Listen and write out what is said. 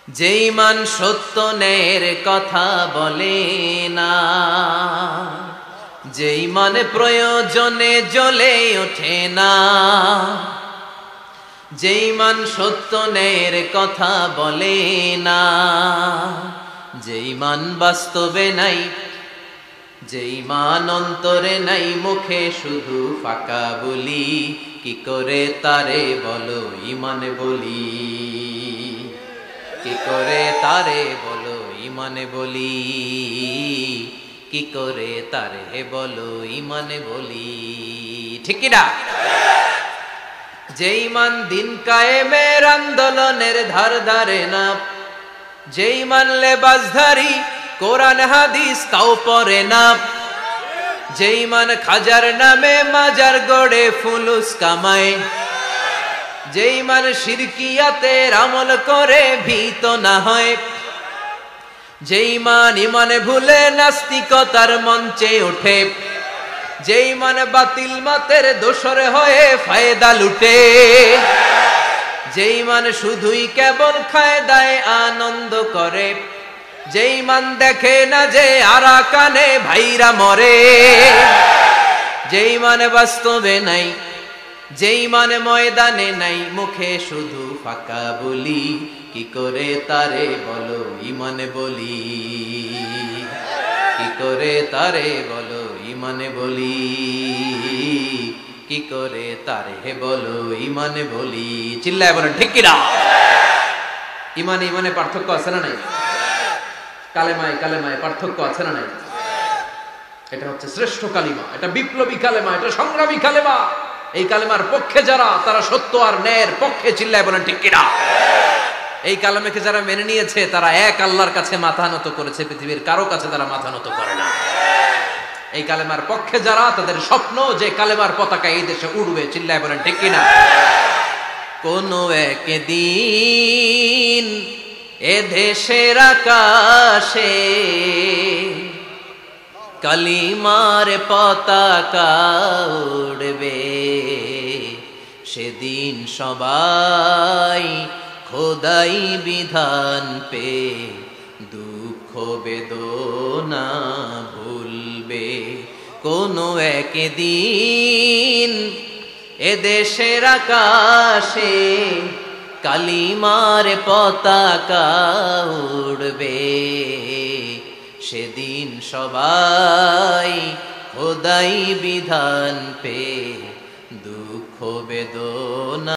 যে ইমান সত্য ন্যায়ের কথা বলে না, যে ইমান প্রয়োজনে জ্বলে ওঠে না, যে ইমান সত্য ন্যায়ের কথা বলে না, যে ইমান বাস্তবে নাই, যে ইমান অন্তরে নাই, মুখে শুধু ফাঁকা বলি, কি করে তারে বলো ইমান বলি, কি করে তারে বলো ইমানে বলি, কি করে তারে বলো ইমানে বলি, ঠিক কি না? যে ইমান দিন কায়েমের আন্দোলনের ধার ধারে না, যে ইমান লেবাসধারী কোরআন হাদিস তাও পড়ে না, যে ইমান খাজার নামে মাজার গড়ে ফুলুস কামায়, যে ইমান শিরকিয়াতের আমল করে ভীত না হয়, যে ইমান ইমানে ভুলে নাস্তিকতার মঞ্চে ওঠে, যে ইমান বাতিল মাতের দোসর হয়ে ফায়দা লুটে, যে ইমান শুধুই কেবল ফায়দায় আনন্দ করে, যে ইমান দেখে না যে আরাকানে ভাইরা মরে, যে ইমান বাস্তবে নাই, যে ইমান ময়দানে নাই, মুখে শুধু ফাঁকা বলি, কি করে তারে বলো ইমানে বলি, কি করে তারে বলো ইমানে বলি, কি করে তারে বলো ইমানে বলি, চিল্লায় বলেন ঠিক কি না? ইমান ইমানে পার্থক্য আছে না নাই? কালেমায় কালেমায় পার্থক্য আছে না নাই? এটা হচ্ছে শ্রেষ্ঠ কালিমা, এটা বিপ্লবী কালেমা, এটা সংগ্রামী কালেমা। এই কালেমার পক্ষে যারা, তারা সত্য আর ন্যায়ের পক্ষে, চিল্লায় বলেন ঠিক কিনা? এই কালেমাকে যারা মেনে নিয়েছে, তারা এক আল্লাহর কাছে মাথা নত করেছে, পৃথিবীর কারো কাছে তারা মাথা নত করে না। এই কালেমার পক্ষে যারা, তাদের স্বপ্ন যে কালেমার পতাকা এই দেশে উড়বে, চিল্লায় বলেন ঠিক কিনা? কোন একদিন এ দেশের আকাশে কালিমার পতাকা উড়বে, সেদিন সবাই খোদাই বিধান পে দুঃখ বেদনা ভুলবে। কোনো একদিন এ দেশের আকাশে কালিমার পতাকা উড়বে, সেদিন সবাই খোদাই বিধান পে দুঃখ বেদনা